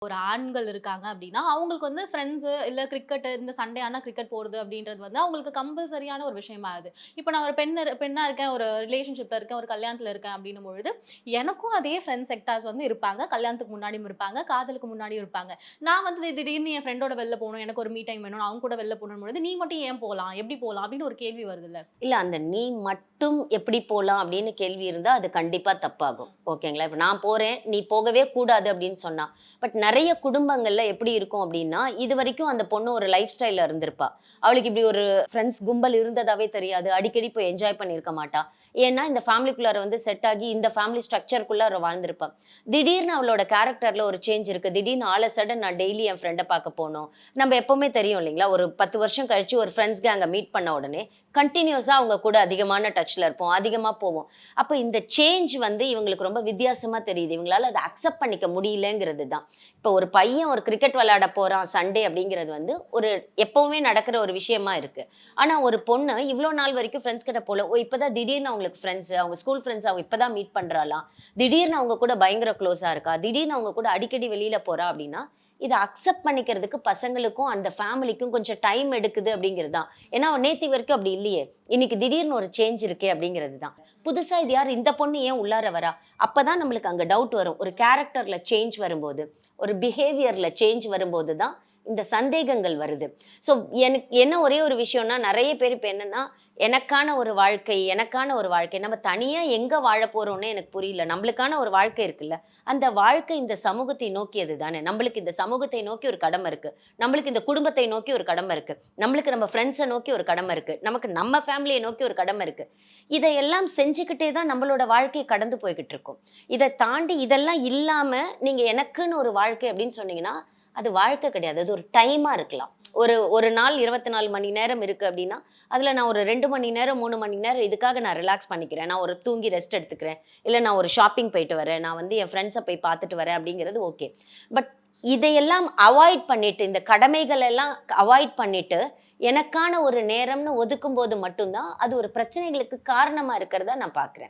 ஒரு ஆண்கள் இருக்காங்க அப்படின்னா, அவங்களுக்கு வந்து ஃப்ரெண்ட்ஸு இல்ல கிரிக்கெட் இந்த சண்டே ஆனா கிரிக்கெட் போறது அப்படின்றது வந்து அவங்களுக்கு கம்பல்சரியான ஒரு விஷயமா ஆகுது. இப்ப நான் ஒரு பெண்ணா இருக்கேன், ஒரு ரிலேஷன்ஷிப்ல இருக்கேன், ஒரு கல்யாணத்துல இருக்கேன் அப்படின்னும் பொழுது, எனக்கும் அதே ஃப்ரெண்ட் செக்டார்ஸ் வந்து இருப்பாங்க. கல்யாணத்துக்கு முன்னாடியும் இருப்பாங்க, காதலுக்கு முன்னாடியும் இருப்பாங்க. நான் வந்து திடீர்னு என் ஃப்ரெண்டோட வெளில போணும், எனக்கு ஒரு மீ டைம் வேணும், அவங்க கூட வெளில போணும் பொழுது, "நீ மட்டும் ஏன் போலாம்? எப்படி போலாம்?" அப்படின்னு ஒரு கேள்வி வருதுல்ல. இல்ல அந்த "நீ மட்டும் எப்படி போலாம்?" அப்படின்னு கேள்வி இருந்தா, அது கண்டிப்பா தப்பாகும். ம். ஓகேங்களா? இப்ப நான் போறேன், நீ போகவே கூடாது அப்படின்னு சொன்னா. பட் நெறைய குடும்பங்கள்ல எப்படி இருக்கும் அப்படின்னா, இதுவரைக்கும் அந்த பொண்ணு ஒரு லைஃப் ஸ்டைல்ல இருந்திருப்பா. அவளுக்கு இப்படி ஒரு ஃப்ரெண்ட்ஸ் கும்பல் இருந்ததாவே தெரியாது. அடிக்கடி போய் என்ஜாய் பண்ணியிருக்க மாட்டா. ஏன்னா, இந்த ஃபேமிலிக்குள்ளார வந்து செட் ஆகி, இந்த ஃபேமிலி ஸ்ட்ரக்சர்க்குள்ளார வாழ்ந்திருப்பா. திடீர்னு அவளோட கேரக்டர்ல ஒரு சேஞ்ச் இருக்கு. திடீர்னு ஆல் அ சடன் நான் டெய்லி என் ஃப்ரெண்ட பார்க்க போணும். நம்ம எப்பவுமே தெரியும் இல்லைங்களா? ஒரு 10 வருஷம் கழிச்சு ஒரு ஃப்ரெண்ட்ஸ் கேங்க மீட் பண்ண உடனே, கன்டினியூஸா அவங்க கூட அதிகமான டச்ல இருப்போம். அதிகமா போவோம். அப்ப இந்த சேஞ்ச் வந்து இவங்களுக்கு ரொம்ப வித்தியாசமா தெரியுது. இவங்களால அத அக்செப்ட் பண்ணிக்க முடியலங்கிறது தான். இப்ப ஒரு பையன் ஒரு கிரிக்கெட் விளையாட போறான் சண்டே அப்படிங்கிறது வந்து ஒரு எப்பவுமே நடக்கிற ஒரு விஷயமா இருக்கு. ஆனா ஒரு பொண்ணு இவ்ளோ நாள் வரைக்கும் ஃப்ரெண்ட்ஸ் கிட்ட போல. ஓ! இப்ப தான் திடீர்னு அவங்களுக்கு ஃப்ரெண்ட்ஸ், அவங்க ஸ்கூல் ஃப்ரெண்ட்ஸ் அவங்க இப்ப தான் மீட் பண்றாளாம். திடீர்னு அவங்க கூட பயங்கர குளோஸா இருக்கா. திடீர்னு அவங்க கூட அடிக்கடி வெளியில போறா அப்படின்னா, இத அக்செப்ட் பண்ணிக்கிறதுக்கு பசங்களுக்கும், அந்த ஃபேமிலிக்கும் கொஞ்சம் டைம் எடுக்குது அப்படிங்கிறது தான். ஏன்னா, நேத்து வரைக்கும் அப்படி இல்லையே! இன்னைக்கு திடீர்னு ஒரு சேஞ்ச் இருக்கே அப்படிங்கிறது தான். புதுசா இது யாரு? இந்த பொண்ணு ஏன் உள்ளார வரா? அப்பதான் நம்மளுக்கு அங்க டவுட் வரும். ஒரு கேரக்டர்ல சேஞ்ச் வரும்போது, ஒரு பிஹேவியர்ல சேஞ்ச் வரும்போது தான் இந்த சந்தேகங்கள் வருது. ஸோ எனக்கு என்ன ஒரே ஒரு விஷயம்னா, நெறைய பேர் இப்ப என்னன்னா, எனக்கான ஒரு வாழ்க்கை, எனக்கான ஒரு வாழ்க்கை. நம்ம தனியா எங்க வாழப் போறோம்னே எனக்கு புரியல. நம்மளுக்கான ஒரு வாழ்க்கை இருக்குல்ல. அந்த வாழ்க்கை இந்த சமூகத்தை நோக்கியது தானே. நம்மளுக்கு இந்த சமூகத்தை நோக்கி ஒரு கடமை இருக்கு. நம்மளுக்கு இந்த குடும்பத்தை நோக்கி ஒரு கடமை இருக்கு. நம்மளுக்கு நம்ம ஃப்ரெண்ட்ஸ நோக்கி ஒரு கடமை இருக்கு. நமக்கு நம்ம ஃபேமிலிய நோக்கி ஒரு கடமை இருக்கு. இதையெல்லாம் செஞ்சுக்கிட்டே தான் நம்மளோட வாழ்க்கை கடந்து போய்க்கிட்டு இருக்கும். இத தாண்டி இதெல்லாம் இல்லாம நீங்க எனக்குன்னு ஒரு வாழ்க்கை அப்படின்னு சொன்னீங்கன்னா, அது வாழ்க்கை கிடையாது. அது ஒரு டைமா இருக்கலாம். ஒரு ஒரு நாள் 24 மணி நேரம் இருக்கு அப்படின்னா, அதுல நான் ஒரு 2 மணி நேரம், 3 மணி நேரம் இதுக்காக நான் ரிலாக்ஸ் பண்ணிக்கிறேன். நான் ஒரு தூங்கி ரெஸ்ட் எடுத்துக்கிறேன். இல்ல நான் ஒரு ஷாப்பிங் போயிட்டு வரேன். நான் வந்து என் ஃப்ரெண்ட்ஸ போய் பார்த்துட்டு வரேன் அப்படிங்கிறது ஓகே. பட் இதையெல்லாம் அவாய்ட் பண்ணிட்டு, இந்த கடமைகள் எல்லாம் அவாய்ட் பண்ணிட்டு, எனக்கான ஒரு நேரம்னு ஒதுக்கும்போது மட்டும் தான், அது ஒரு பிரச்சனைகளுக்கு காரணமா இருக்கிறதா நான் பார்க்குறேன்.